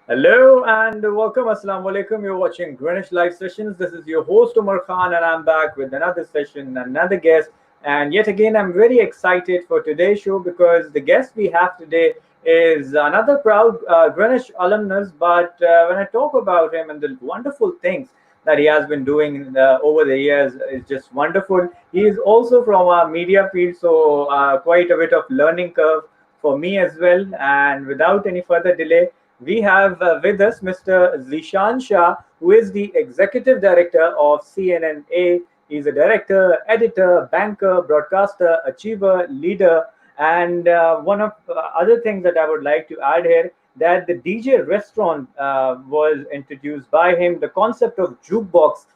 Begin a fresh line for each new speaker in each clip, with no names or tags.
Hello and welcome. Assalamu alaikum. You're watching Greenwich Live Sessions. This is your host Umar Khan, and I'm back with another session, another guest. And yet again, I'm very excited for today's show because the guest we have today is another proud Greenwich alumnus. But when I talk about him and the wonderful things that he has been doing over the years, is just wonderful. He is also from our media field, so quite a bit of learning curve for me as well. And without any further delay, we have with us Mr. Zeeshan Shah, who is the Executive Director of CNNA. He's a director, editor, banker, broadcaster, achiever, leader, and one of other things that I would like to add here that the DJ restaurant was introduced by him. The concept of jukebox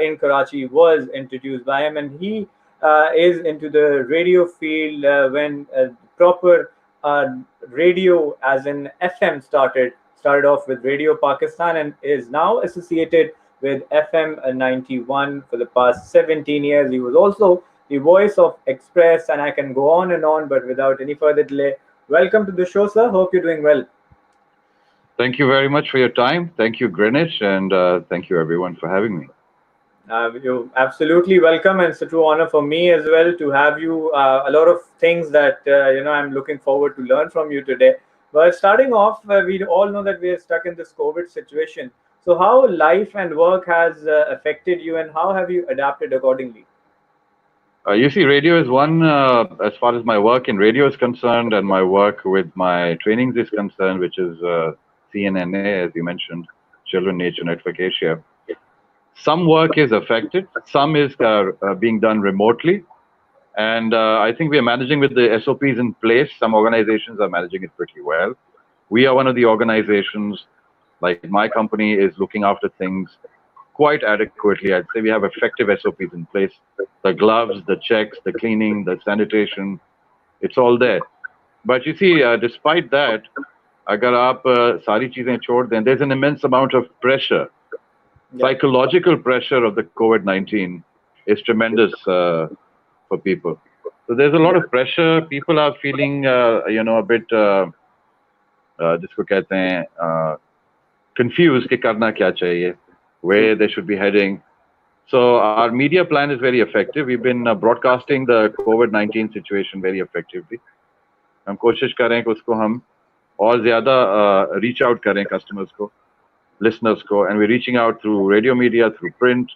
in Karachi was introduced by him, and he is into the radio field when proper uh, radio as in FM started off with Radio Pakistan and is now associated with FM 91 for the past 17 years. He was also the voice of Express, and I can go on and on, but without any further delay, welcome to the show, sir. Hope you're doing well.
Thank you very much for your time. Thank you, Greenwich, and thank you everyone for having me.
You're absolutely welcome, and it's a true honor for me as well to have you. A lot of things that I'm looking forward to learn from you today. But starting off, we all know that we are stuck in this COVID situation. So, how life and work has affected you, and how have you adapted accordingly?
You see, radio is one, as far as my work in radio is concerned, and my work with my trainings is concerned, which is CNNA, as you mentioned, Children Nature Network Asia. Some work is affected, some is being done remotely, and I think we are managing with the SOPs in place. Some organizations are managing it pretty well. We are one of the organizations, like my company, is looking after things quite adequately. I'd say we have effective SOPs in place. The gloves, the checks, the cleaning, the sanitation, it's all there. But you see, despite that, अगर आप सारी चीजें छोड़ दें, there's an immense amount of pressure.
Yeah.
Psychological pressure of the COVID-19 is tremendous for people. So there's a lot of pressure. People are feeling, a bit, जिसको कहते हैं, confused कि करना क्या चाहिए, where they should be heading. So our media plan is very effective. We've been broadcasting the COVID-19 situation very effectively. हम कोशिश करें कि उसको हम और ज़्यादा reach out करें customers को, listeners को, and we're reaching out through radio media, through print,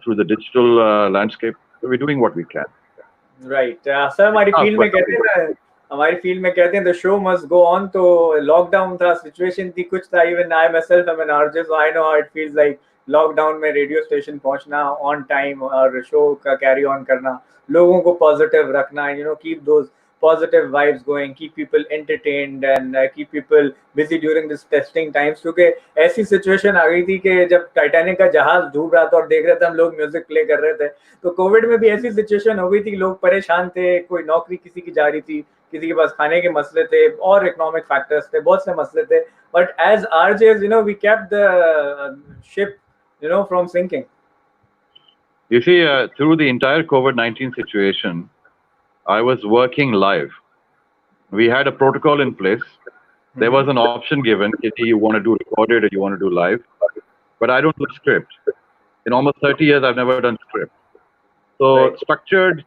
through the digital landscape. So we're doing what we can.
Right. Sir हमारी फील्ड में कहते हैं the show must go on. तो lockdown था, situation थी, कुछ था. Even I my self I am an RJ, so I know how it feels like lockdown में रेडियो स्टेशन पहुंचना ऑन टाइम और शो का कैरी ऑन करना, लोगों को पॉजिटिव रखना, keep those positive vibes going, keep people entertained and keep people busy during this testing times. क्योंकि ऐसी सिचुएशन आ गई थी कि जब टाइटैनिक का जहाज डूब रहा था और देख रहे थे हम लोग म्यूजिक प्ले कर रहे थे, तो कोविड में भी ऐसी सिचुएशन हो गई थी, लोग परेशान थे, कोई नौकरी किसी की जा रही थी, किसी के पास खाने के मसले थे और इकोनॉमिक फैक्टर्स थे, बहुत से मसले थे. But as RJs we kept the ship from sinking.
You see, through the entire COVID-19 situation, I was working live. We had a protocol in place. There was an option given, if you want to do recorded or you want to do live. But I don't do script. In almost 30 years, I've never done script. So
Right.
structured,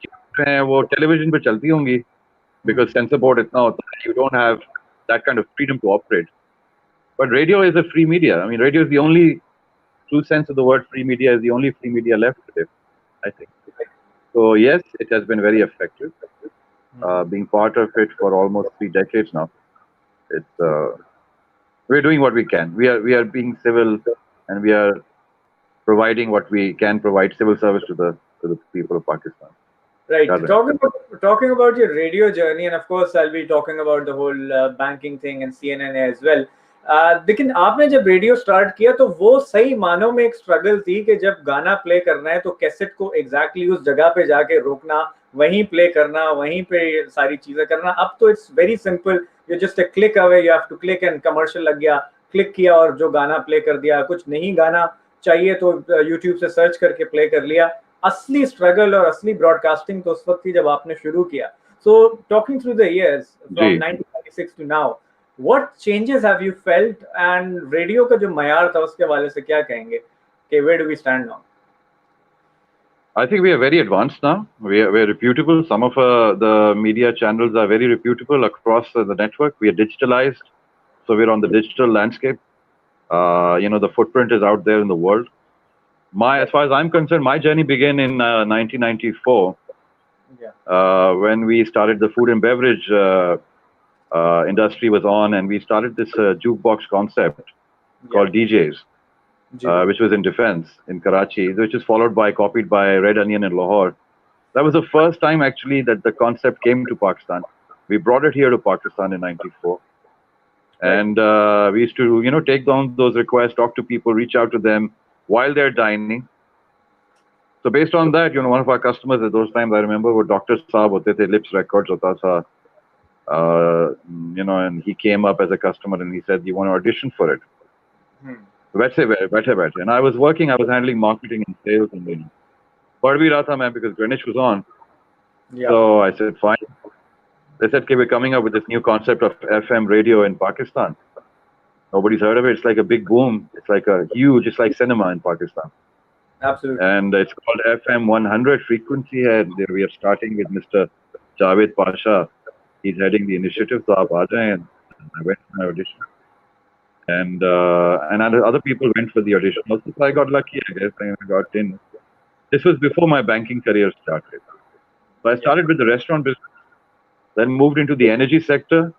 वो television पे चलती होंगी, because censor board इतना होता है, you don't have that kind of freedom to operate. But radio is a free media. I mean, radio is the only, true sense of the word free media, is the only free media left today, I think. So yes, it has been very effective. Being part of it for almost 3 decades now, it's we're doing what we can. We are being civil, and we are providing what we can provide, civil service to the people of Pakistan.
Right.
Correct.
Talking about your radio journey, and of course, I'll be talking about the whole banking thing and CNNA as well. लेकिन आपने जब radio start किया तो वो सही मानों में एक स्ट्रगल थी कि जब गाना प्ले करना है तो कैसेट को एग्जैक्टली उस जगह पे जाके रोकना, वहीं प्ले करना, वहीं पे सारी चीजें करना. अब तो it's very simple, you just a click away, you have to click and commercial लग गया, क्लिक किया और जो गाना प्ले कर दिया. कुछ नहीं गाना चाहिए तो यूट्यूब से सर्च करके प्ले कर लिया. असली स्ट्रगल और असली ब्रॉडकास्टिंग तो उस वक्त थी जब आपने शुरू किया. So talking through the years from 1996 to now, what changes have you felt, and radio का जो मयार था उसके वाले से क्या कहेंगे कि where do we stand now?
I think we are very advanced now. We're reputable. Some of the media channels are very reputable across the network. We are digitalized, so we're on the digital landscape. The footprint is out there in the world. As far as I'm concerned, my journey began in 1994 when we started the food and beverage industry was on, and we started this jukebox concept called DJs. Which was in defense in Karachi, which is copied by Red Onion in Lahore. That was the first time actually that the concept came to Pakistan. We brought it here to Pakistan in '94, and we used to, take down those requests, talk to people, reach out to them while they're dining. So based on that, one of our customers at those times, I remember, were Dr. Saab hote the, Lips Records hota tha, and he came up as a customer and he said, "You want to audition for it?" Better. And I was handling marketing and sales, and पढ़ भी रहा था मैं because Greenwich was on. So I said, fine. They said, okay, we're coming up with this new concept of FM radio in Pakistan. Nobody's heard of it. It's like a big boom. It's like cinema in Pakistan.
Absolutely.
And it's called FM 100 frequency, and we are starting with Mr. Javed Pasha. He's heading the initiative. So aap aa jaye, and I went for my audition. And other people went for the audition. Also, so I got lucky, I guess. I got in. This was before my banking career started. So I started with the restaurant business, then moved into the energy sector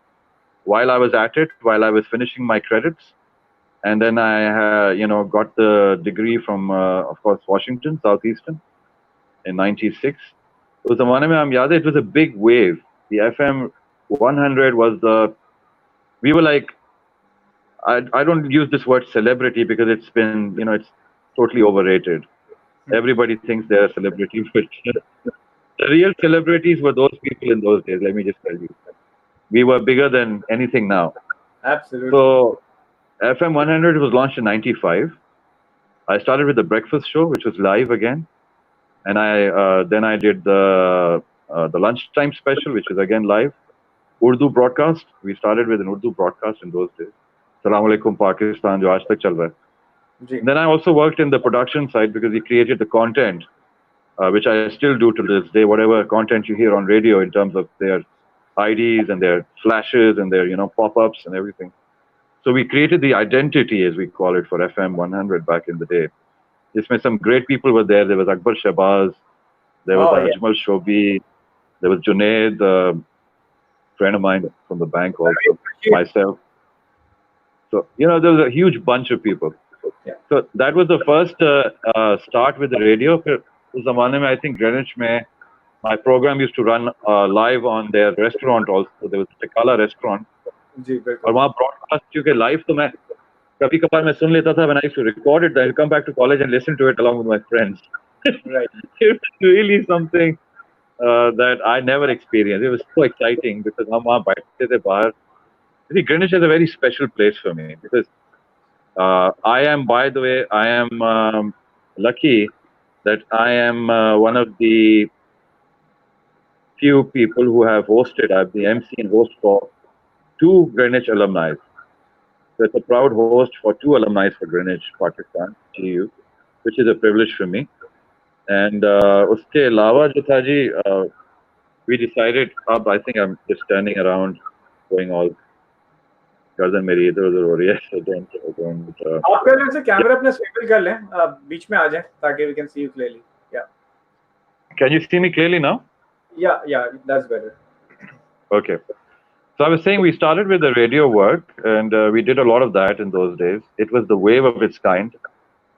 while I was at it, while I was finishing my credits. And then I, got the degree from, of course, Washington, Southeastern in '96. It was it was a big wave. The FM 100 was we were like, I don't use this word celebrity because it's been, it's totally overrated. Everybody thinks they're a celebrity, but the real celebrities were those people in those days. Let me just tell you, we were bigger than anything now.
Absolutely.
So FM 100 was launched in '95. I started with the breakfast show, which was live again, and then I did the lunchtime special, which was again live. Urdu broadcast. We started with an Urdu broadcast in those days. Salam alaikum Pakistan, jo aaj tak chal raha hai. Then I also worked in the production side because we created the content, which I still do to this day. Whatever content you hear on radio in terms of their IDs and their flashes and their pop-ups and everything. So we created the identity, as we call it, for FM 100 back in the day. Some great people were there. There was Akbar Shahbaz, there was Ajmal Shobi, there was Junaid, a friend of mine from the bank also, myself. So, there was a huge bunch of people. So that was the first start with the radio. I think Greenwich my program used to run live on their restaurant also. There was a Tekala restaurant. और वहाँ broadcast क्योंकि live तो मैं कभी कभार मैं सुन लेता था. When I used to record it, I'll come back to college and listen to it along with my friends.
Right.
It was really something that I never experienced. It was so exciting because हम वहाँ बैठते थे बाहर. See, Greenwich is a very special place for me because I am, by the way, I am lucky that I am one of the few people who have hosted. I'm the MC and host for 2 Greenwich alumni. So it's a proud host for 2 alumni for Greenwich, Pakistan, GU, which is a privilege for me. And uske alawa jo tha ji, we decided, I think I'm just turning around, going all गर्दन मेरी इधर उधर हो रही है. So don't
आप कर से कैमरा अपना स्विvel कर लें, बीच में आ जाए ताकि we can see you clearly. Yeah.
Can you see me clearly now?
Yeah, that's better.
Okay. So I was saying we started with the radio work, and we did a lot of that in those days. It was the wave of its kind.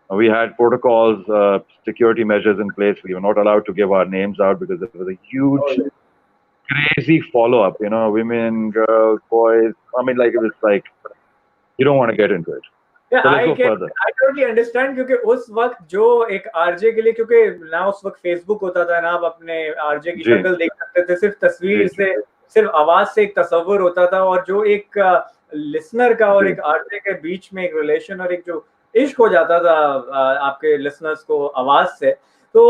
We had protocols, security measures in place. We were not allowed to give our names out because there was a huge, crazy follow-up. Women, girls, boys. I mean, it was like you don't want to get into it.
Yeah,
so let's go further.
I totally understand क्योंकि उस वक्त जो एक RJ के लिए, क्योंकि ना उस वक्त फेसबुक होता था, ना आप अपने आरजे की शक्ल देख सकते थे, सिर्फ तस्वीर से, सिर्फ आवाज से एक तस्वुर होता था, और जो एक लिसनर का और एक आरजे के बीच में एक रिलेशन और एक जो इश्क हो जाता था आपके लिसनर्स को आवाज से. तो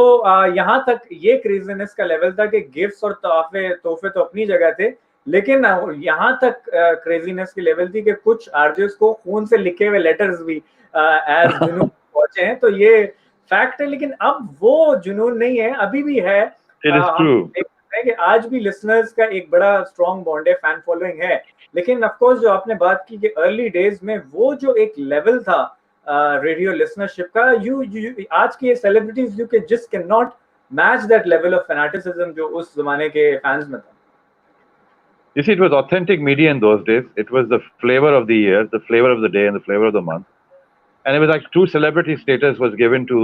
यहाँ तक ये क्रेजीनेस का लेवल था कि गिफ्ट्स और तोहफे तो अपनी जगह थे, लेकिन यहाँ तक क्रेजीनेस की लेवल थी कि कुछ आरजेस को खून से लिखे हुए लेटर्स भी एज जुनून पहुंचे हैं, तो ये फैक्ट है। लेकिन अब वो जुनून नहीं है, अभी भी है।
It is
हम
true.
देख सकते हैं कि आज भी लिसनर्स का एक बड़ा स्ट्रॉन्ग बॉन्ड है, फैन फॉलोइंग है। लेकिन ऑफ कोर्स जो आपने बात की कि अर्ली डेज में वो जो एक लेवल था रेडियो लिसनरशिप का, यू आज के सेलिब्रिटीज यू के just can not match that level of fanaticism जो उस जमाने के फैंस में था।
You see, it was authentic media in those days. It was the flavor of the year, the flavor of the day, and the flavor of the month. And it was like true celebrity status was given to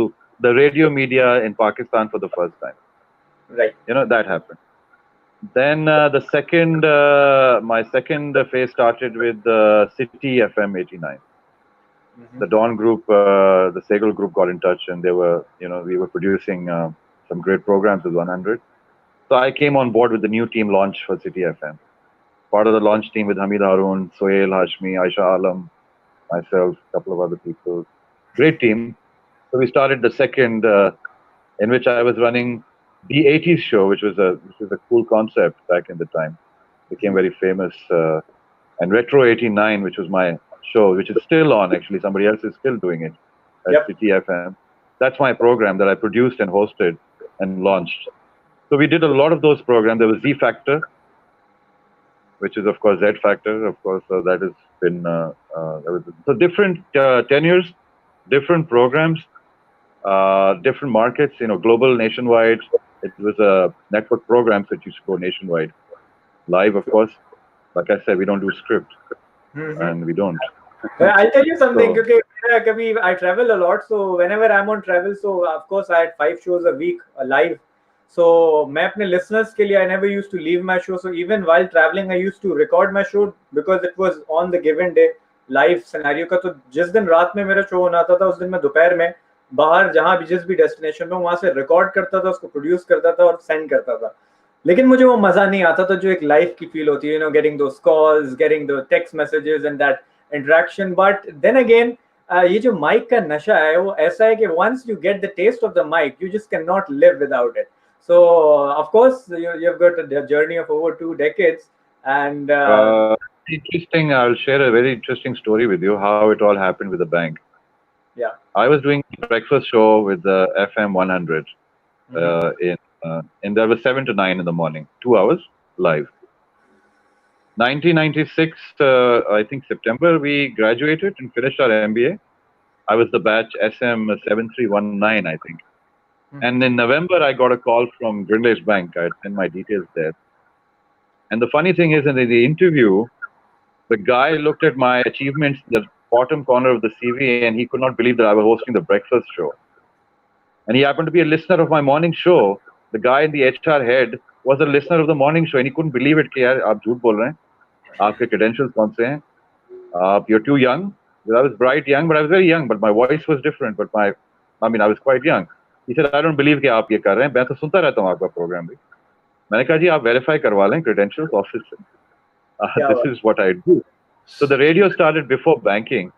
the radio media in Pakistan for the first time.
Right.
You know, that happened. Then my second phase started with City FM 89. The Dawn group, the Segal group got in touch, and we were producing some great programs with 100. So I came on board with the new team launch for City FM. Part of the launch team with Hamid Harun, Sohail Hashmi, Aisha Alam, myself, a couple of other people. Great team. So we started the second, in which I was running the 80s show, which was a cool concept back in the time. Became very famous. And Retro 89, which was my show, which is still on actually. Somebody else is still doing it at City FM. That's my program that I produced and hosted and launched. So we did a lot of those programs. There was Z Factor, which is of course Z Factor, of course. So that has been so different tenures, different programs, different markets. Global, nationwide. It was a network program that used to go nationwide. Live, of course. Like I said, we don't do script, and we don't.
I'll tell you something. Because I travel a lot, so whenever I'm on travel, so of course I had 5 shows a week live. So मैं अपने listeners के लिए I never used to leave my show. So even while traveling, I used to record my show because it was on the given day live scenario का. तो जिस दिन रात में मेरा शो होना था उस दिन मैं दोपहर में बाहर जहाँ भी जिस भी डेस्टिनेशन में वहां से रिकॉर्ड करता था, उसको प्रोड्यूस करता था और सेंड करता था. लेकिन मुझे वो मजा नहीं आता था जो एक लाइव की फील होती है, getting those calls, getting the text messages and that interaction. But then again ये जो माइक का नशा है वो ऐसा है कि once you get the taste of the mike you just can not live without it. So of course you've got a journey of over 2 decades and
interesting. I'll share a very interesting story with you how it all happened with the bank.
Yeah,
I was doing a breakfast show with the FM 100 and that was 7 to 9 in the morning, 2 hours live. 1996, I think September, we graduated and finished our MBA. I was the batch SM 7319, I think. And in November, I got a call from Greenwich Bank. I had sent my details there. And the funny thing is, in the interview, the guy looked at my achievements in the bottom corner of the CV, and he could not believe that I was hosting the breakfast show. And he happened to be a listener of my morning show. The guy in the HR head was a listener of the morning show, and he couldn't believe it. कि यार आप झूठ बोल रहे हैं, आपके credentials कौन से हैं? You're too young. Well, I was bright young, but I was very young. But my voice was different. But I was quite young. He said, I don't believe कि आप ये कर रहे हैं. मैं तो सुनता रहता हूँ आपका प्रोग्राम भी. मैंने कहा जी आप वेरीफाई करवा लें credentials ऑफिस से. This is what I do. So the radio started before banking,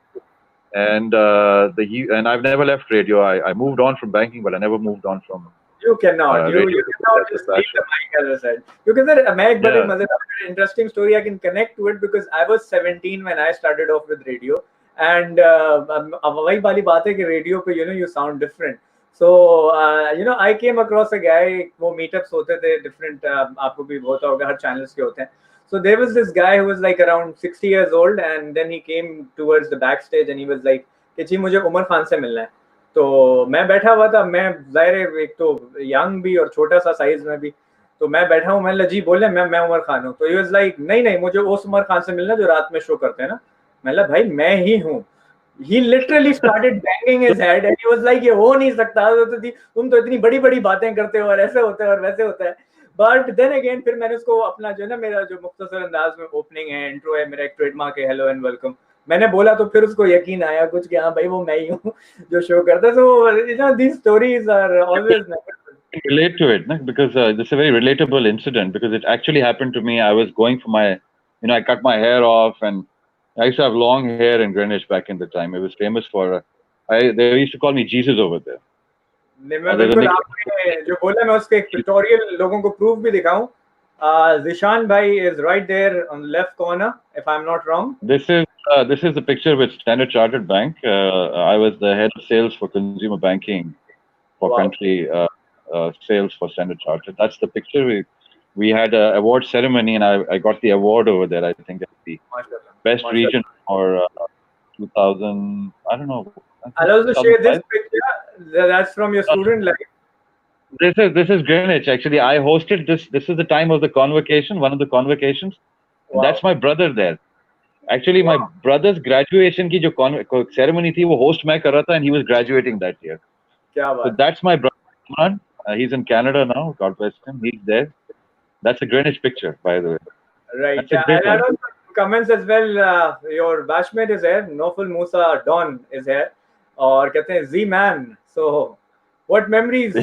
and I've never left radio. I moved on from banking, but I never moved on from.
You cannot. You cannot just leave the mic, as I said. Because मैं एक बड़ी मजेदार interesting story I can connect to it because I was 17 when I started off with radio, and वही वाली बात है कि radio पे you sound different. So I came across a guy. वो meetups होते थे different. आपको भी होता होगा, हर channels के होते हैं. So there was this guy who was like around 60 years old, and then he came towards the backstage and he was like कि जी मुझे उमर खान से मिलना है. तो मैं बैठा हुआ था, मैं जाहिर एक तो यंग भी और छोटा सा साइज में भी, तो मैं बैठा हूँ. मैंने जी बोले मैं उमर खान हूँ. तो he was like नहीं मुझे उस उमर खान से मिलना जो रात में शो करते हैं ना. मैंने भाई मैं ही हूँ. He literally started banging his head and he was like ये हो नहीं सकता, तुम तो इतनी बड़ी बड़ी बातें करते हो और ऐसे होता है और वैसे होता है. बट देन अगेन फिर मैंने उसको अपना जो है ना मेरा जो मुख्तसर अंदाज में ओपनिंग है, इंट्रो है, मेरा एक ट्रेडमार्क है, हेलो एंड वेलकम, मैंने बोला तो फिर उसको यकीन आया कुछ कि हाँ भाई वो मैं ही हूँ जो शो करता है. So these stories are always
relate to it, because this is a very relatable incident because it actually happened to me. I was going for my, I cut my hair off and I used to have long hair in Greenwich back in the time. It was famous for, they used to call me Jesus over there.
मैं बिल्कुल आपने जो बोला मैं उसके एक pictorial लोगों को प्रूफ भी दिखाऊं. Zishan Bhai is right there on the left corner, if I'm not wrong.
This is the picture with Standard Chartered Bank. I was the head of sales for consumer banking for
Wow.
country sales for Standard Chartered. That's the picture. We had an award ceremony, and I got the award over there. I think at the
Mashallah.
best
Mashallah.
region for 2000. I don't know. I think
I'll also share this
2005.
picture. That's from your student life.
This is Greenwich. Actually, I hosted this. This is the time of the convocation, one of the convocations, and that's
Wow.
my brother there. Actually, my
Wow.
brother's graduation की जो ceremony थी वो host मैं कर रहा था, and he was graduating that year.
क्या
So
बात.
that's my brother. Imran. He's in Canada now. God bless him. He's there. That's a Greenwich picture, by the way.
Right.
That's a great
And I
one.
don't comments as well. Your batchmate is here. Noful Musa Don is here. और कहते हैं Z Man. So, what memories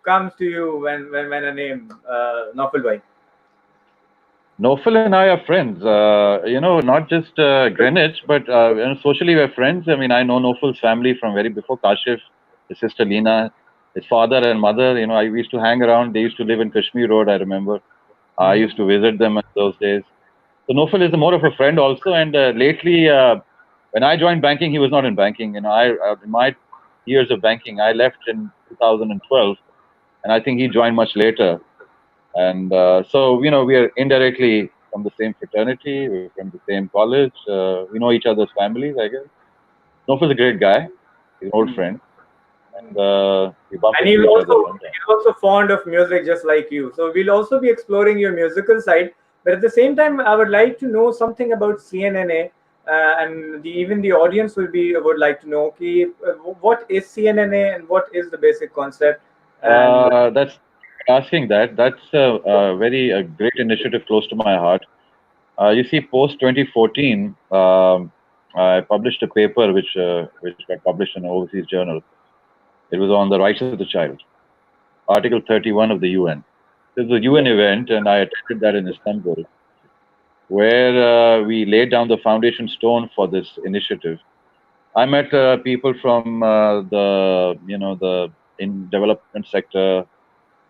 comes to you when a name Noful Bhai?
Nofal and I are friends. Not just Greenwich, but socially we're friends. I mean, I know Nofal's family from very before Kashif, his sister Leena, his father and mother. I used to hang around. They used to live in Kashmir Road, I remember. I used to visit them in those days. So Nofal is more of a friend also. And lately, when I joined banking, he was not in banking. In my years of banking, I left in 2012, and I think he joined much later. And so, we are indirectly from the same fraternity, we're from the same college, we know each other's families, I guess. Nofal's a great guy, he's an old friend, and we bump
And
into each other sometimes.
he's also fond of music just like you. So we'll also be exploring your musical side. But at the same time, I would like to know something about CNNA, and even the audience would like to know what is CNNA and what is the basic concept. And
That's asking that. That's a very great initiative close to my heart. You see, post 2014, I published a paper which got published in an overseas journal. It was on the rights of the child, Article 31 of the UN. This was a UN event, and I attended that in Istanbul, where we laid down the foundation stone for this initiative. I met people from the in development sector,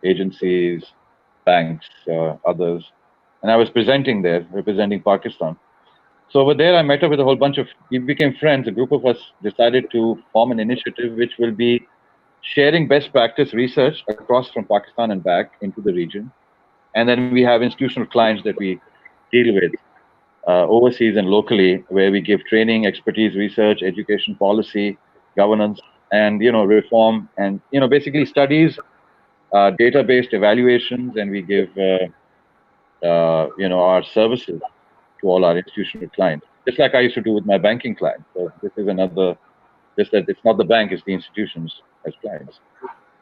agencies, banks, others, and I was presenting there, representing Pakistan. So over there, I met up with a whole bunch of. We became friends. A group of us decided to form an initiative which will be sharing best practice research across from Pakistan and back into the region. And then we have institutional clients that we deal with overseas and locally, where we give training, expertise, research, education, policy, governance, and reform, and basically studies, data-based evaluations, and we give our services to all our institutional clients, just like I used to do with my banking clients. So this is another, just that it's not the bank, it's the institutions as clients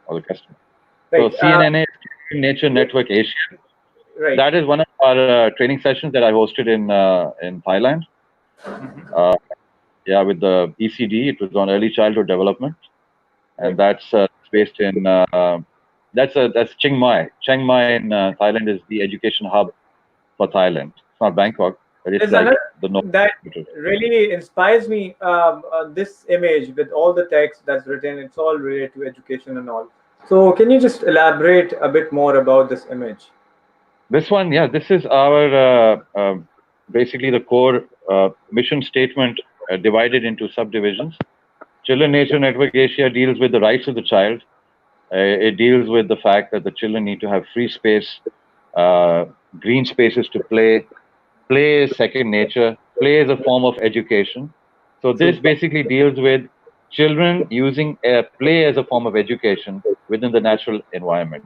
or the customer.
right,
So CNNA, Nature Network Asia,
right.
that is one of our training sessions that I hosted in Thailand. With the ECD, it was on early childhood development, and that's based in that's Chiang Mai. Chiang Mai in Thailand is the education hub for Thailand. It's not Bangkok, but it's
There's
like
another
the north.
that really inspires me. This image with all the text that's written, it's all related to education and all. So, can you just elaborate a bit more about this image?
This one, this is our basically the core mission statement divided into subdivisions. Children Nature Network Asia deals with the rights of the child. It deals with the fact that the children need to have free space, green spaces to play. Play is second nature. Play is a form of education. So this basically deals with children using play as a form of education within the natural environment.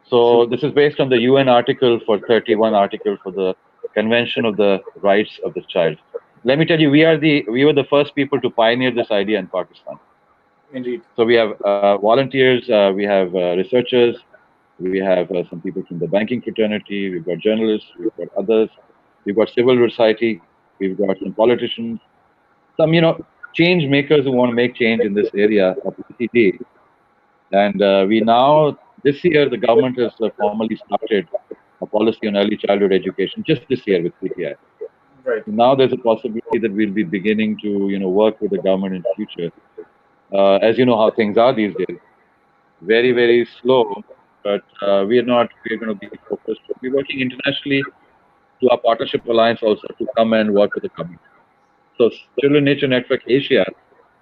So this is based on the UN article for 31 article for the Convention of the Rights of the Child. Let me tell you, we were the first people to pioneer this idea in Pakistan.
Indeed.
So we have volunteers, we have researchers, we have some people from the banking fraternity, we've got journalists, we've got others, we've got civil society, we've got some politicians, some change makers who want to make change in this area of PCD. And we now, this year, the government has formally started a policy on early childhood education just this year with PTI.
Right.
Now there's a possibility that we'll be beginning to work with the government in future. As you know how things are these days, very, very slow. but we are not. We are going to be focused. We're working internationally to our partnership alliance also to come and work with the government. So Children Nature Network Asia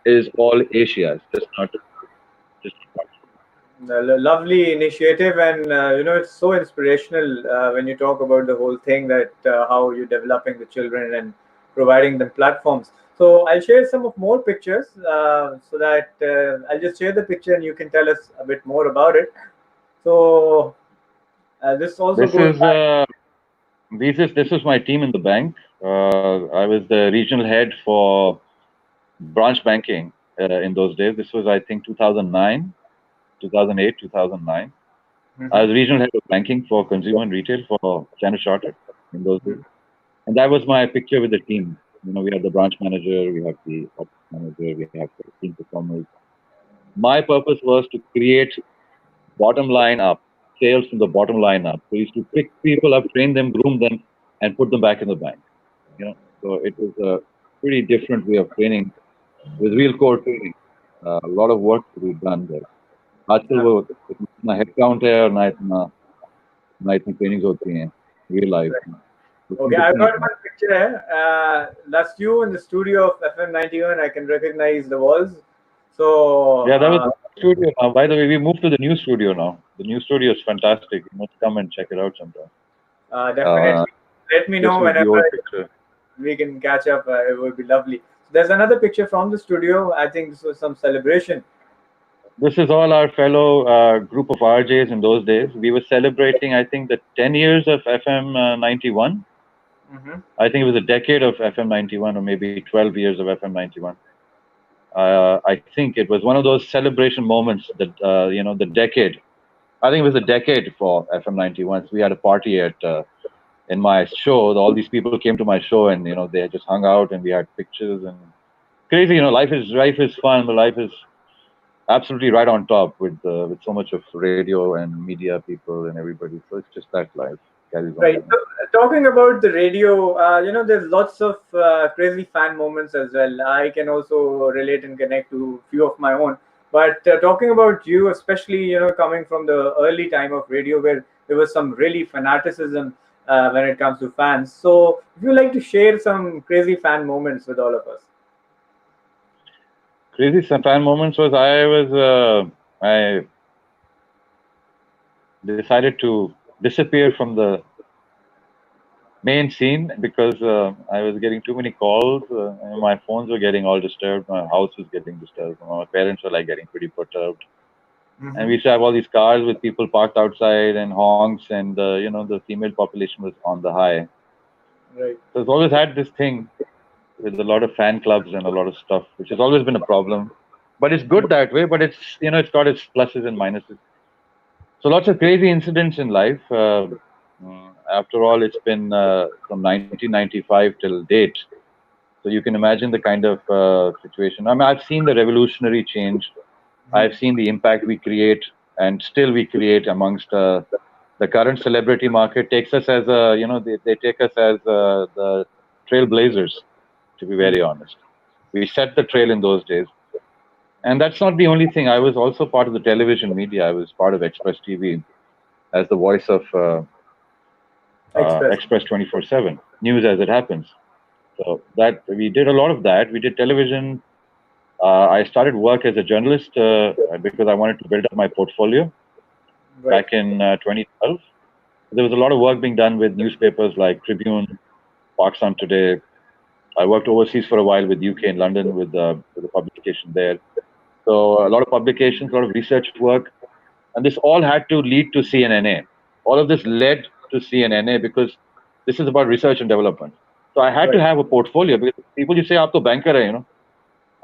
is all Asia, just not.
Lovely initiative, and it's so inspirational when you talk about the whole thing, that how you're developing the children and providing them platforms. So I'll share some of more pictures, so that I'll just share the picture and you can tell us a bit more about it. So this also
This
goes
is
back.
this is my team in the bank. I was the regional head for branch banking in those days. This was, I think, 2009, 2008, 2009. I
Mhm.
was regional head of banking for consumer and retail for Standard Chartered in those days. And that was my picture with the team. We have the branch manager, we have the ops manager, we have the team performers. My purpose was to create bottom line up, sales from the bottom line up. We used to pick people up, train them, groom them, and put them back in the bank. So it was a pretty different way of training with real core training. A lot of work to be done there. आजकल
Yeah.
वो इतना head count है और ना इतनी trainings होती हैं real life
Right.
में
Okay,
different
I've
different
got
है.
one picture here. That's you in the studio of FM 91. I can recognize the walls. So
Yeah, that was the studio now. By the way, we moved to the new studio now. The new studio is fantastic. You must come and check it out sometime. Uh,
definitely let me
this
know
was the
whenever
old picture.
we can catch up. It would be lovely. There's another picture from the studio. I think this was some celebration.
This is all our fellow group of RJs in those days. We were celebrating, I think, the 10 years of FM 91.
Hmm.
I think it was a decade of FM 91, or maybe 12 years of FM 91. I think it was one of those celebration moments that, the decade. I think it was a decade for FM 91. So we had a party in my show. All these people came to my show, and they just hung out, and we had pictures and crazy. Life is fun, but life is absolutely right on top with so much of radio and media people and everybody. So it's just that life carries on.
Right. So, talking about the radio, there's lots of crazy fan moments as well. I can also relate and connect to a few of my own. But talking about you, especially, coming from the early time of radio where there was some really fanaticism when it comes to fans. So, if you like to share some crazy fan moments with all of us.
Crazy fan moments was I decided to disappear from the main scene because I was getting too many calls. And my phones were getting all disturbed. My house was getting disturbed. My parents were like getting pretty perturbed. And
Hmm.
we used to have all these cars with people parked outside and honks, and the female population was on the high.
Right.
So it's always had this thing with a lot of fan clubs and a lot of stuff, which has always been a problem. But it's good that way. But it's got its pluses and minuses. So lots of crazy incidents in life. After all, it's been from 1995 till date. So you can imagine the kind of situation. I mean, I've seen the revolutionary change.
Mhm.
I've seen the impact we create, and still we create amongst the current celebrity market. Takes us as they take us as the trailblazers. To be very honest, we set the trail in those days. And that's not the only thing. I was also part of the television media. I was part of Express TV as the voice of
Express.
Express 24/7 news as it happens. So that we did a lot of that. We did television. I started work as a journalist because I wanted to build up my portfolio
Right.
back in 2012. There was a lot of work being done with newspapers like Tribune, Pakistan Today. I worked overseas for a while with UK in London with a publication there. So a lot of publications, a lot of research work, and this all had to lead to CNNA. All of this led to CNNA because this is about research and development. So I had to
Right.
have a portfolio because people you say, "आप तो banker है,"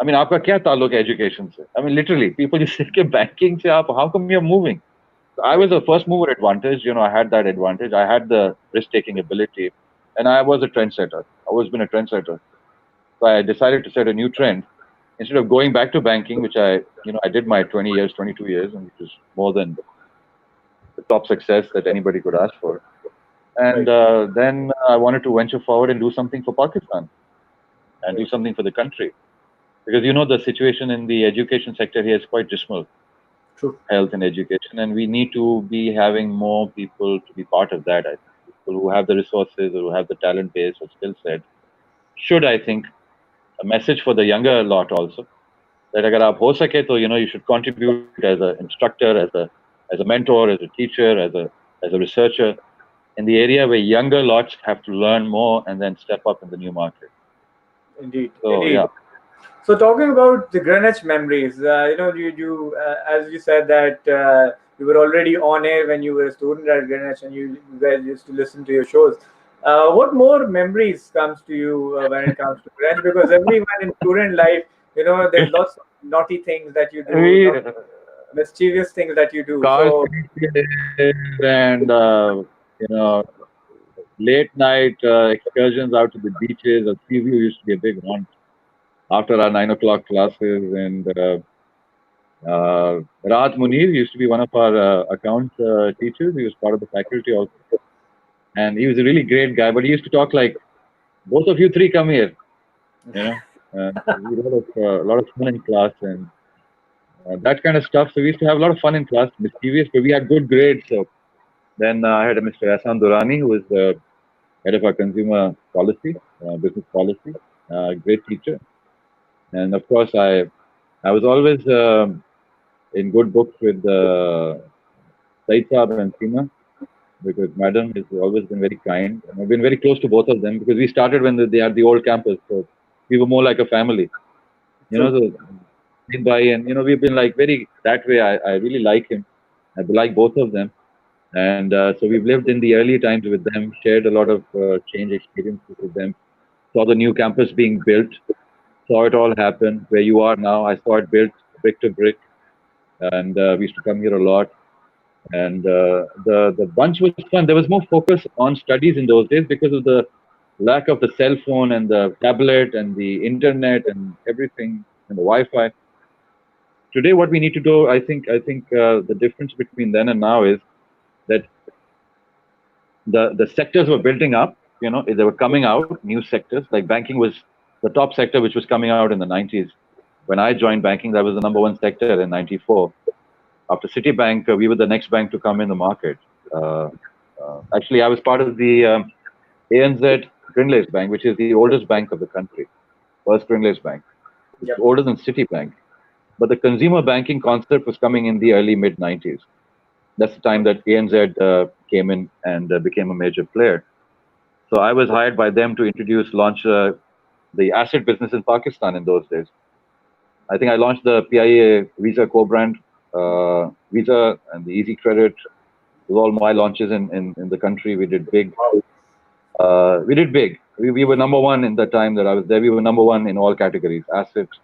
I mean, आपका क्या ताल्लुक है education से? I mean, literally, people just say कि banking से आप, how come you're moving? So I
Right.
was a first mover advantage. I had that advantage. I had the risk-taking ability, and I was a trendsetter. I've always been a trendsetter. So I decided to set a new trend. Instead of going back to banking, which I did my 20 years, 22 years, and which is more than the top success that anybody could ask for. And
Right.
then I wanted to venture forward and do something for Pakistan and do
Right.
something for the country. Because the situation in the education sector here is quite dismal.
True.
health and education, and we need to be having more people to be part of that. I think people who have the resources or who have the talent base or skill set should, I think, a message for the younger lot also, that अगर आप हो सके तो you should contribute as an instructor, as a mentor, as a teacher, as a researcher in the area where younger lots have to learn more and then step up in the new market.
Indeed,
So
indeed.
yeah,
So talking about the Greenwich memories, as you said that you were already on air when you were a student at Greenwich, and you guys used to listen to your shows. What more memories comes to you when it comes to Greenwich? Because everyone in student life, there's lots of naughty things that you do,
we
not mischievous things that you do.
car
So
chases and late night excursions out to the beaches. A sea view used to be a big one after our 9 o'clock classes, and Raat Munir used to be one of our account teachers. He was part of the faculty also, and he was a really great guy. But he used to talk like, "Both of you three come here," you know. We had a lot of fun in class and that kind of stuff. So we used to have a lot of fun in class, mischievous, but we had good grades. So then I had a Mr. Ahsan Durrani, who was the head of our consumer policy, business policy, great teacher. And of course, I was always in good books with Said Saab and Seema, because Madam has always been very kind. And I've been very close to both of them because we started when they had the old campus. So we were more like a family.
true.
So by and we've been like very that way. I really like him. I like both of them. And so we've lived in the early times with them, shared a lot of change experiences with them, saw the new campus being built, saw it all happen where you are now. I saw it built brick to brick, and we used to come here a lot. And the bunch was fun. There was more focus on studies in those days because of the lack of the cell phone and the tablet and the internet and everything and the Wi-Fi. Today, what we need to do, I think the difference between then and now is that the sectors were building up. They were coming out new sectors. Like banking was the top sector, which was coming out in the 90s. When I joined banking, that was the number one sector in '94. After Citibank, we were the next bank to come in the market. Actually, I was part of the ANZ Greenwich Bank, which is the oldest bank of the country, first Greenwich Bank. It's
Yep.
older than Citibank. But the consumer banking concept was coming in the early mid 90s. That's the time that ANZ came in and became a major player. So I was hired by them to launch the asset business in Pakistan in those days. I think I launched the PIA Visa co-brand, Visa and the Easy Credit. It was all my launches in the country. We did big. We did big. We were number one in the time that I was there. We were number one in all categories: assets,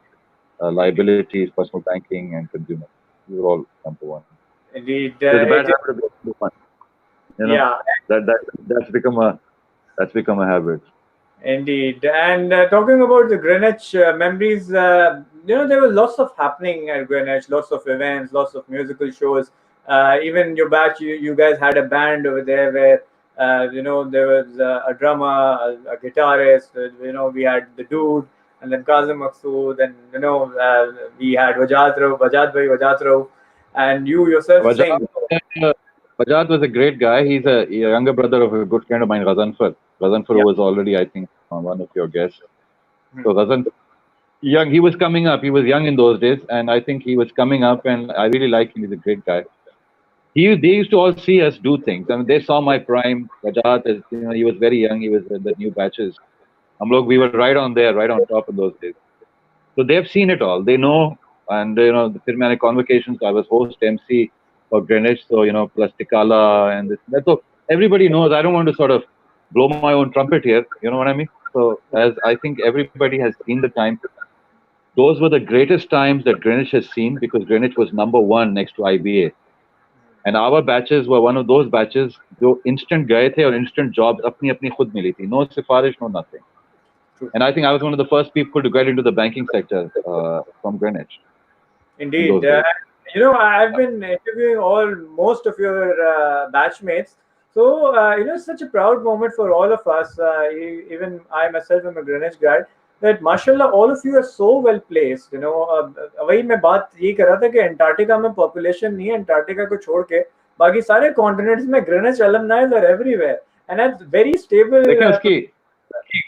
liabilities, personal banking, and consumer. We were all number one.
Indeed.
So it's a bad habit of being fun.
Yeah.
That's become a habit.
Indeed. And talking about the Greenwich memories, there was lots of happening at Greenwich, lots of events, lots of musical shows. Even your batch, you guys had a band over there where, there was a drummer, a guitarist, we had the dude, and then Kazim Maksud, and, we had Vajad Bhai, Vajad Rao, and you yourself
Vajad,
sing.
Vajad was a great guy. He's a younger brother of a good friend of mine, Ghazanfar. Ghazanfar
Yeah.
was already, I think, one of your guests.
Hmm.
So Ghazan, he was coming up. He was young in those days, and I think he was coming up, and I really like him. He's a great guy. They used to all see us do things. I mean, they saw my prime. Vajad, he was very young. He was in the new batches. We were right on there, right on top in those days. So they've seen it all. They know, and फिर मैंने convocations. I was host MC for Greenwich, so plus Tikala and this. That. So everybody knows. I don't want to sort of blow my own trumpet here. You know what I mean? So as I think everybody has seen the time, those were the greatest times that Greenwich has seen because Greenwich was number one next to IBA. And our batches were one of those batches जो instant गए थे और instant jobs अपनी अपनी खुद मिली थी. No सिफारिश, no nothing.
True.
And I think I was one of the first people to get into the banking sector from Greenwich in
Indeed.
those days.
I've been interviewing most of your batchmates. So, it's such a proud moment for all of us. Even I myself am a Greenwich guy. that mashallah all of you are so well placed, you know. वही मैं बात ये कर रहा था कि Antarctica में population नहीं है, अंटार्कटिका को छोड़ के बाकी सारे continents में Greenwich alumni are everywhere and it's very stable.
देखें उसकी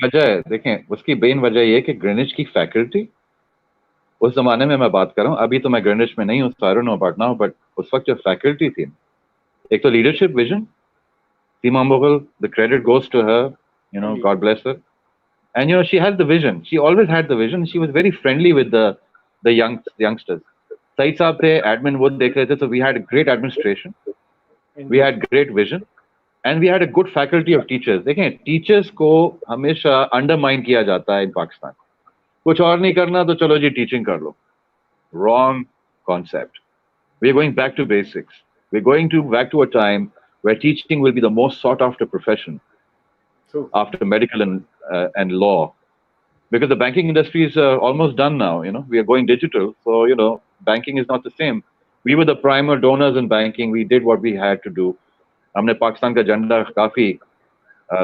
वजह है, देखें उसकी मेन वजह ये कि ग्रीनिच की फैकल्टी उस जमाने में मैं बात कर रहा हूँ, अभी तो मैं ग्रीनिच में नहीं हूँ, I don't know about now, but उस वक्त जो फैकल्टी थी, एक तो leadership vision, Seema Mughal, the credit goes to her, you know, God bless her, and you know she had the vision, she always had the vision, she was very friendly with the youngsters. Saeed साहब थे, admin वो देख रहे थे, तो we had great administration, we had great vision, and we had a good faculty of teachers. देखें teachers को हमेशा अंडरमाइन किया जाता है इन पाकिस्तान, कुछ और नहीं करना तो चलो जी टीचिंग कर लो. Wrong concept. We're going back to basics. We're going back to a time where teaching will be the most sought after profession.
True.
After medical and law, because the banking industry is almost done now. You know, we are going digital, so you know banking is not the same. We were the primer donors in banking. We did what we had to do. हमने पाकिस्तान का झंडा काफी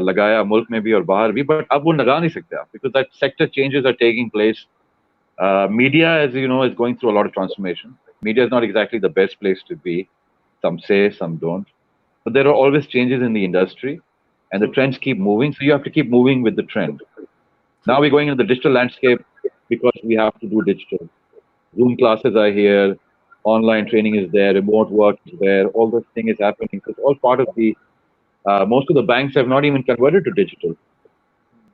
लगाया मुल्क में भी और बाहर भी, but अब वो लगा नहीं सकते आप, because that sector changes are taking place. Media, as you know, is going through a lot of transformation. Media is not exactly the best place to be. Some say, some don't. But there are always changes in the industry, and the trends keep moving. So you have to keep moving with the trend. Now we're going into the digital landscape because we have to do digital. Zoom classes are here, online training is there, remote work is there. All this thing is happening. So it's all part of the. Most of the banks have not even converted to digital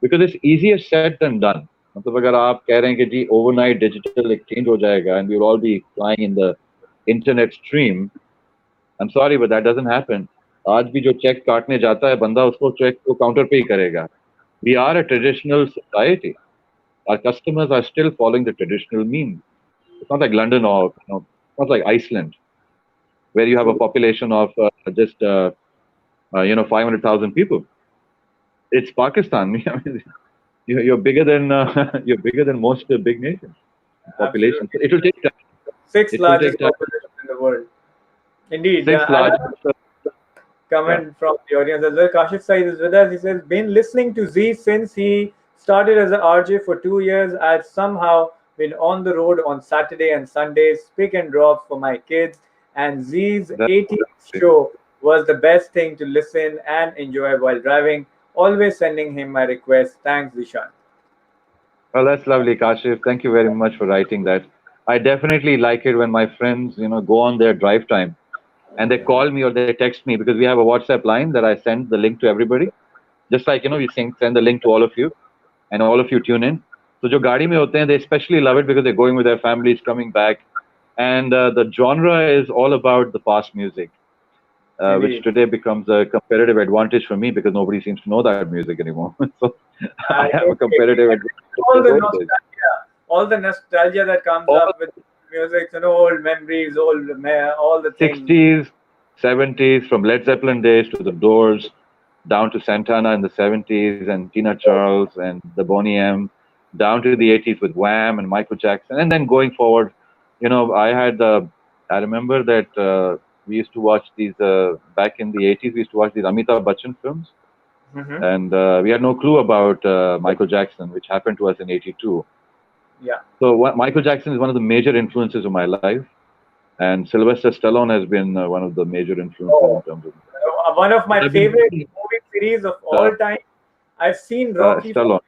because it's easier said than done. मतलब अगर आप कह रहे हैं कि जी overnight digital exchange हो जाएगा and we will all be flying in the internet stream, I'm sorry but that doesn't happen. आज भी जो चेक काटने जाता है बंदा उसको चेक को काउंटर पे ही करेगा. We are a traditional society. Our customers are still following the traditional means. It's not like London or not like Iceland, where you have a population of just 500,000 people. It's Pakistan. You're bigger than most big nations. Population. So it will take time.
Sixth largest population in the world. Indeed.
Sixth largest.
Comment from the audience as well. Kashif Saeed is with us. He says, been listening to Z since he started as an RJ for 2 years. I've somehow been on the road on Saturday and Sundays, pick and drop for my kids. And Z's 80th show was the best thing to listen and enjoy while driving. Always sending him my request. Thanks, Zeeshan.
Well, that's lovely, Kashif. Thank you very much for writing that. I definitely like it when my friends, go on their drive time and they call me or they text me, because we have a WhatsApp line that I send the link to everybody. Just like, we send the link to all of you and all of you tune in. So jo gaadi mein hote hain, they especially love it because they're going with their families, coming back. And the genre is all about the past music, which today becomes a competitive advantage for me because nobody seems to know that music anymore. So I have a competitive advantage.
All the nostalgia that comes up with music, old memories, all the things.
60s, 70s, from Led Zeppelin days to the Doors, down to Santana in the 70s and Tina Charles and the Boney M, down to the 80s with Wham and Michael Jackson, and then going forward, I remember that we used to watch these back in the 80s. We used to watch these Amitabh Bachchan films, and we had no clue about Michael Jackson, which happened to us in '82.
Yeah.
So Michael Jackson is one of the major influences of my life, and Sylvester Stallone has been one of the major influences in terms of.
One of my favorite movie series of all time. I've seen Rocky.
Stallone.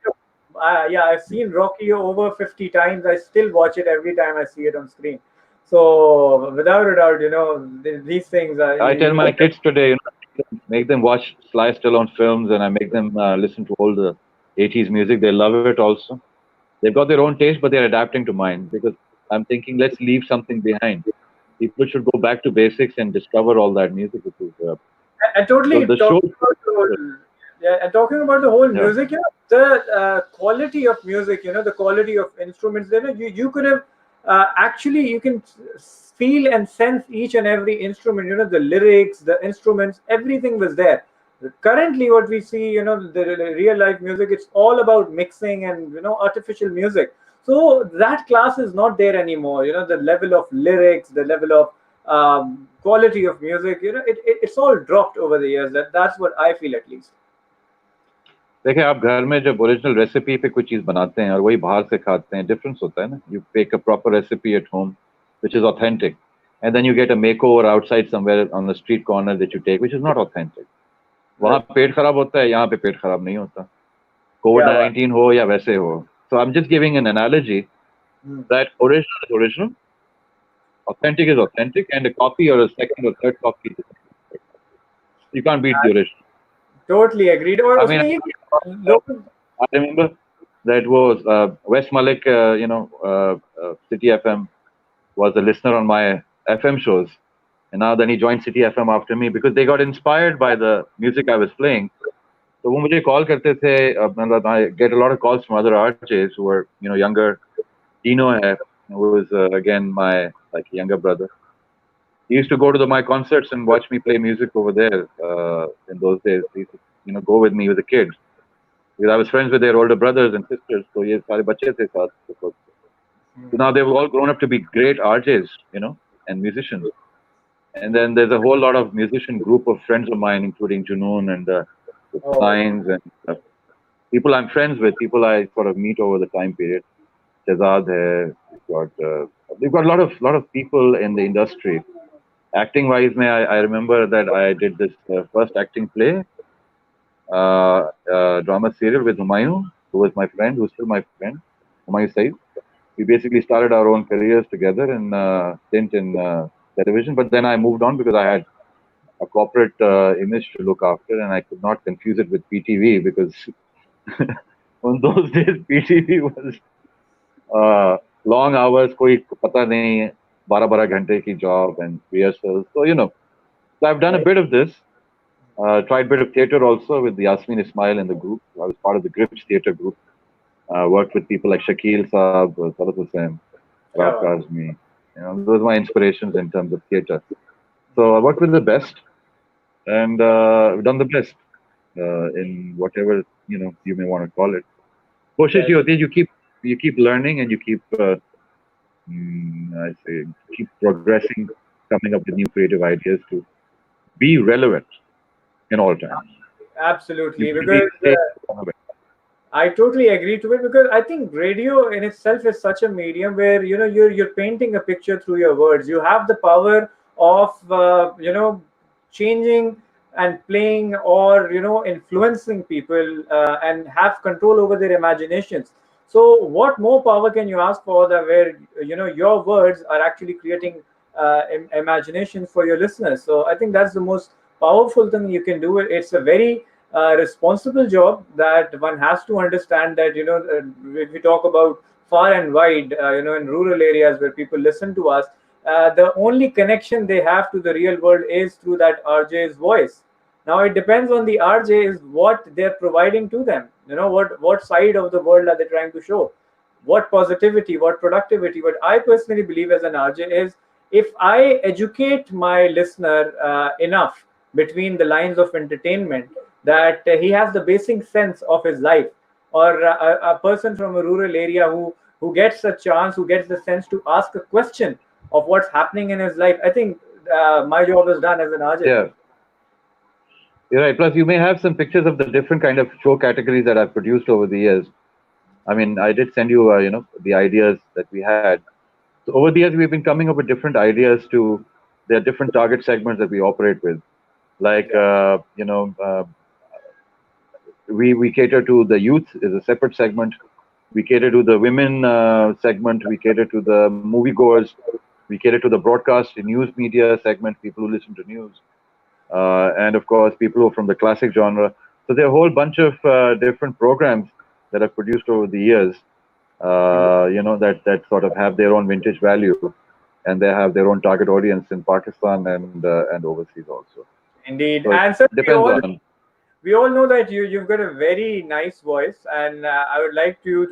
I've seen Rocky over 50 times. I still watch it every time I see it on screen. So without a doubt, these things are.
I tell my kids today, make them watch Sly Stallone films, and I make them listen to all the 80s music. They love it also. They've got their own taste, but they're adapting to mine because I'm thinking, let's leave something behind. People should go back to basics and discover all that music.
And totally talking about the whole music, the quality of music, the quality of instruments. You could have actually, you can feel and sense each and every instrument. The lyrics, the instruments, everything was there. Currently, what we see, the real life music, it's all about mixing and artificial music. So that class is not there anymore. The level of lyrics, the level of quality of music, it's all dropped over the years. That's what I feel, at least.
देखिए आप घर में जब original recipe पे कुछ चीज बनाते हैं और वही बाहर से खाते हैं, डिफरेंस होता है ना. You make a proper recipe at home which is authentic, and then you get a makeover outside somewhere on the street corner that you take, which is not authentic. वहाँ
Right.
पेट खराब होता है, यहाँ पे पेट खराब नहीं होता.
क्या बात.
COVID-19 हो या वैसे हो. So I'm just giving an analogy
Hmm.
that original is original, authentic is authentic, and a copy or a second or third copy, you can't beat the original.
Totally agreed. और
I mean,
उसमें ये लोग.
I remember that was Wes Malik, City FM was a listener on my FM shows, and now then he joined City FM after me because they got inspired by the music I was playing. So वो मुझे call करते थे. मतलब I get a lot of calls from other RJs who were younger. Dino है, who is again my like younger brother. He used to go to my concerts and watch me play music over there. In those days, he used to go with me with the kids because I was friends with their older brothers and sisters. So ये सारे बच्चे थे साथ. So now they've all grown up to be great RJs, and musicians. And then there's a whole lot of musician group of friends of mine, including Junoon and Signs and people I'm friends with, people I sort of meet over the time period. Shazad hai, we've got a lot of people in the industry. Acting wise, I remember that I did this first acting play, drama serial with Humayun, who was my friend, who's still my friend, Humayun Saeed. We basically started our own careers together in stint in television, but then I moved on because I had a corporate image to look after, and I could not confuse it with PTV because on those days PTV was long hours, कोई पता नहीं, 12 घंटे की job and rehearsals. So so I've done a bit of this. Tried a bit of theatre also with Yasmin Ismail in the group. I was part of the Greenwich theatre group. Worked with people like Shakil Saab, Salat Hussain, Raf Kazmi. Those are my inspirations in terms of theatre. So I worked with the best, and we've done the best in whatever you may want to call it. Koshish ye hoti hai, you keep learning and you keep keep progressing, coming up with new creative ideas to be relevant in all times.
Absolutely,
You
because I totally agree to it, because I think radio in itself is such a medium where you're painting a picture through your words. You have the power of changing and playing, or influencing people, and have control over their imaginations. So what more power can you ask for, that where your words are actually creating imagination for your listeners? So I think that's the most powerful thing you can do. It's a very responsible job that one has to understand, that if we talk about far and wide, in rural areas where people listen to us, the only connection they have to the real world is through that RJ's voice. Now it depends on the RJ is what they're providing to them. What side of the world are they trying to show? What positivity, what productivity? What I personally believe as an RJ is, if I educate my listener enough between the lines of entertainment, that he has the basic sense of his life, or a person from a rural area who gets a chance, who gets the sense to ask a question of what's happening in his life, I think my job is done as an RJ.
Yeah. You're right. Plus, you may have some pictures of the different kind of show categories that I've produced over the years. I mean, I did send you, the ideas that we had. So over the years, we've been coming up with different ideas to. There are different target segments that we operate with, like we cater to the youth is a separate segment. We cater to the women segment. We cater to the moviegoers. We cater to the broadcast news media segment, people who listen to news. And of course, people who are from the classic genre. So there are a whole bunch of different programs that are produced over the years, that sort of have their own vintage value, and they have their own target audience in Pakistan and overseas also.
Indeed.
So
And sir,
it depends on.
we all know that you've got a very nice voice, and I would like to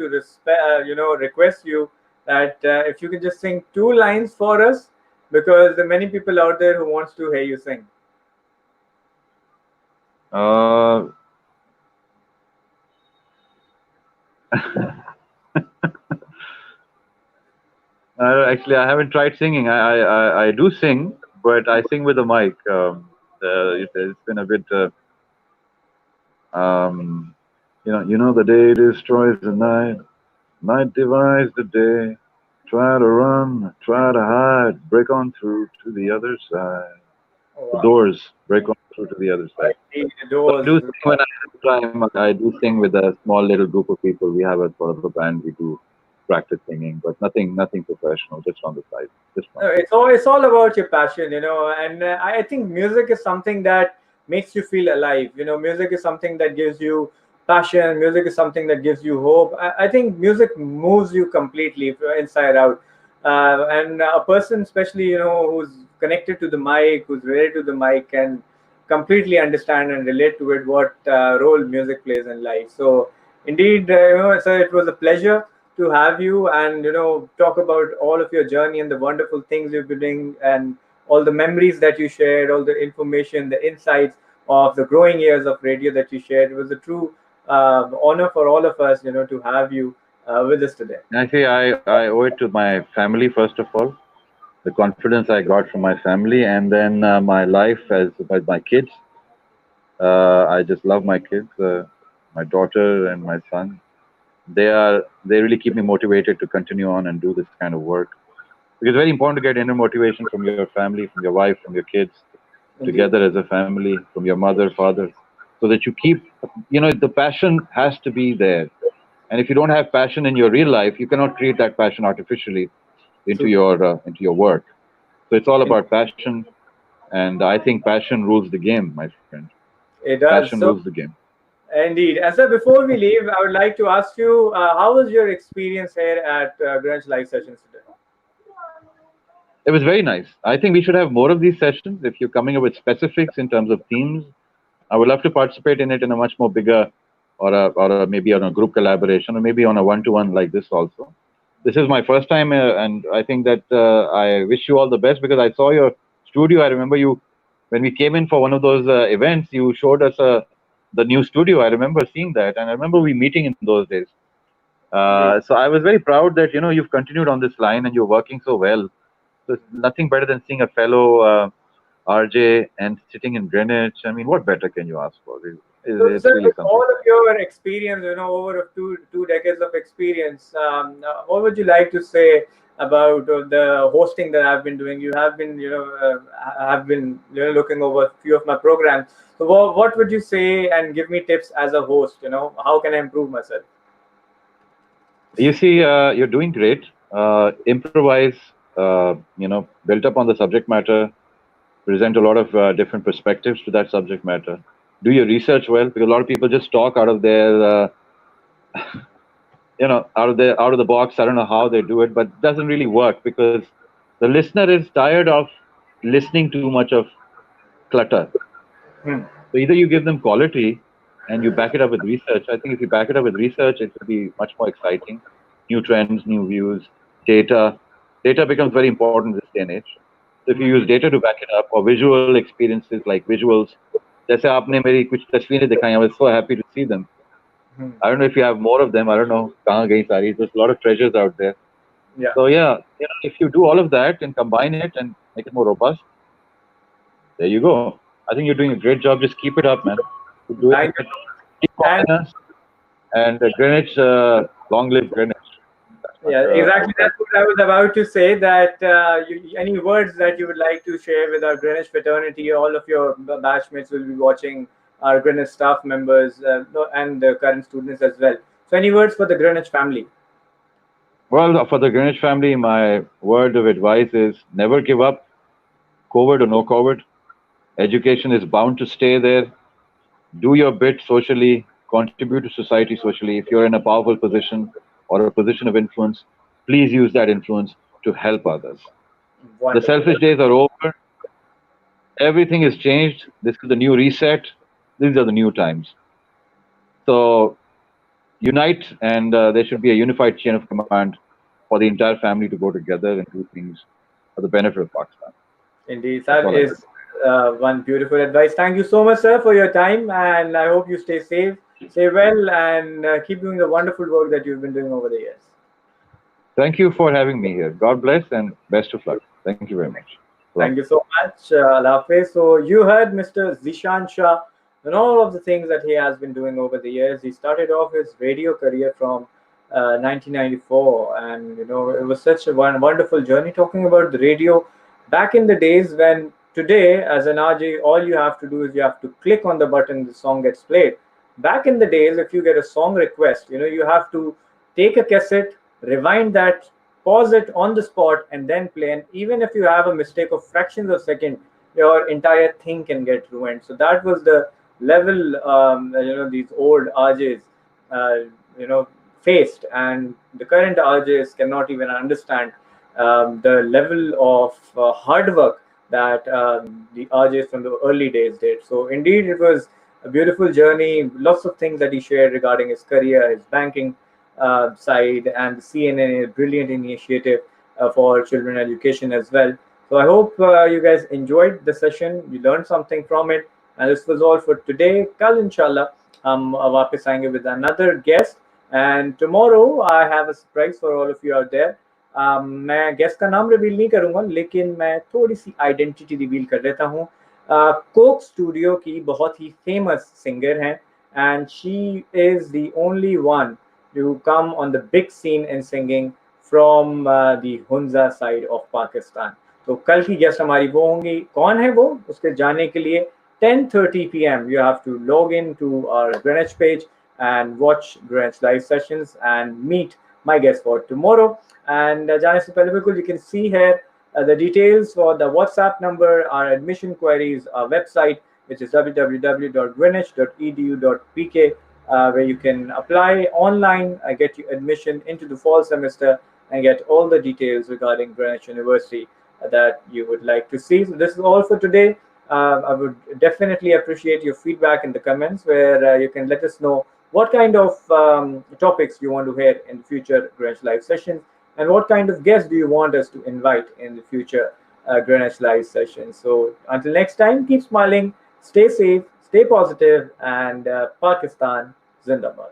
request you that if you could just sing 2 lines for us, because there are many people out there who wants to hear you sing.
Actually, I haven't tried singing. I do sing, but I sing with a mic. It's been a bit. You know the day destroys the night, night divides the day. Try to run, try to hide, break on through to the other side.
Oh,
The
wow.
doors, break on through to the other side.
Indeed,
So I
those.
do sing when I have time. I do sing with a small little group of people. We have a sort of a band. We do practice singing, but nothing professional, just on the side, just fun.
No, it's all about your passion, and I think music is something that makes you feel alive. Music is something that gives you passion. Music is something that gives you hope. I think music moves you completely inside out. And a person, especially who's connected to the mic, who's related to the mic, can completely understand and relate to it what role music plays in life. So indeed, sir, it was a pleasure to have you and talk about all of your journey and the wonderful things you've been doing and all the memories that you shared, all the information, the insights of the growing years of radio that you shared. It was a true honor for all of us, to have you with us today.
Actually, I owe it to my family first of all, the confidence I got from my family, and then my life as with my kids. I just love my kids, my daughter and my son. They really keep me motivated to continue on and do this kind of work. Because it's very important to get inner motivation from your family, from your wife, from your kids,
Indeed.
together as a family, from your mother, father, so that you keep, the passion has to be there. And if you don't have passion in your real life, you cannot create that passion artificially
True.
into your work. So it's all about passion, and I think passion rules the game, my friend.
It
Passion
does.
rules
So
the game.
indeed. And so before we leave, I would like to ask you, how was your experience here at Greenwich Live Sessions today?
It was very nice. I think we should have more of these sessions. If you're coming up with specifics in terms of themes, I would love to participate in it in a much more bigger, or maybe on a group collaboration, or maybe on a one-to-one like this also. This is my first time, and I think that I wish you all the best because I saw your studio. I remember you when we came in for one of those events. You showed us the new studio. I remember seeing that, and I remember we meeting in those days.
Indeed.
So I was very proud that you've continued on this line and you're working so well. So it's nothing better than seeing a fellow RJ and sitting in Greenwich. I mean, what better can you ask for?
So,
It's
sir,
really
with
something.
all of your experience, over of two decades of experience, what would you like to say about the hosting that I've been doing? You have been, have been, looking over a few of my programs. So, what would you say and give me tips as a host? How can I improve myself?
You see, you're doing great. Improvise, built up on the subject matter, present a lot of different perspectives to that subject matter. Do your research well because a lot of people just talk out of their, out of the box. I don't know how they do it, but it doesn't really work because the listener is tired of listening too much of clutter.
Hmm.
So either you give them quality and you back it up with research. I think if you back it up with research, it will be much more exciting. New trends, new views, data. Data becomes very important in this day and age. So if you use data to back it up or visual experiences like visuals, जैसे आपने मेरी कुछ तस्वीरें दिखाई, I was so happy to see them.
Hmm.
I don't know if you have more of them. I don't know कहाँ गई सारी. There's a lot of treasures out there.
Yeah.
So yeah, if you do all of that and combine it and make it more robust, there you go. I think you're doing a great job. Just keep it up, man. Keep doing
Thank you
it.
so much.
Keep
And
calling us. And Greenwich, long live Greenwich. That's what
yeah,
I
exactly.
said.
That's what I was about to say. That any words that you would like to share with our Greenwich fraternity, all of your batchmates will be watching, our Greenwich staff members and the current students as well. So, any words for the Greenwich family?
Well, for the Greenwich family, my word of advice is never give up, COVID or no COVID. Education is bound to stay there. Do your bit socially, contribute to society socially. If you're in a powerful position or a position of influence, please use that influence to help others. The
Wonderful.
selfish days are over. Everything is changed. This is the new reset. These are the new times. So unite, and there should be a unified chain of command for the entire family to go together and do things for the benefit of Pakistan.
Indeed,
That's
that
all I would.
is one beautiful advice. Thank you so much, sir, for your time, and I hope you stay safe, stay well, and keep doing the wonderful work that you've been doing over the years.
Thank you for having me here. God bless and best of luck. Thank you very much. Salam.
Thank you so much. Allah Hafiz. So you heard Mr. Zeeshan Shah, and all of the things that he has been doing over the years. He started off his radio career from 1994, and it was such a wonderful journey talking about the radio back in the days when today, as an RJ, all you have to do is you have to click on the button, the song gets played. Back in the days, if you get a song request, you have to take a cassette, rewind that, pause it on the spot, and then play. And even if you have a mistake of fractions of a second, your entire thing can get ruined. So that was the level these old RJs uh, you know faced, and the current RJs cannot even understand the level of hard work that the RJs from the early days did. So indeed, it was a beautiful journey. Lots of things that he shared regarding his career, his banking side, and the CNNA, brilliant initiative for children education as well. So I hope you guys enjoyed the session. You learned something from it. And this was all for today. Kal inshallah, हम वापस आएंगे with another guest. And tomorrow I have a surprise for all of you out there. मैं guest का नाम reveal नहीं करूंगा, लेकिन मैं थोड़ी सी आइडेंटिटी रिवील कर देता हूँ. कोक स्टूडियो की बहुत ही फेमस सिंगर हैं, and she is the only one to come on the big scene in singing from the Hunza side of Pakistan. तो कल की गेस्ट हमारी वो होंगी. कौन है वो, उसके जाने के लिए 10:30 p.m. you have to log in to our Greenwich page and watch Greenwich live sessions and meet my guest for tomorrow. And जाने से पहले बिल्कुल, you can see here the details for the WhatsApp number, our admission queries, our website, which is www.greenwich.edu.pk, where you can apply online, get you admission into the fall semester, and get all the details regarding Greenwich University that you would like to see. So this is all for today. I would definitely appreciate your feedback in the comments, where you can let us know what kind of topics you want to hear in future Greenwich Live sessions, and what kind of guests do you want us to invite in the future Greenwich Live sessions. So until next time, keep smiling, stay safe, stay positive, and Pakistan Zindabad.